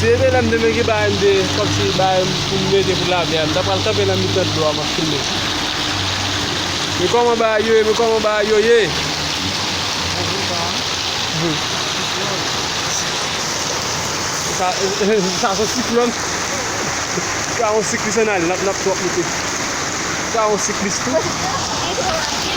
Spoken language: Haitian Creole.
Se de lan deme ki ba de kom si ba pou mede pou la biam. Da pral tape nan mitan do a ma filme. Me koman ba yo ye, me koman ba yo ye. Sa son cyclone. Ça on cycliste nap trop. Ça on cycliste tout.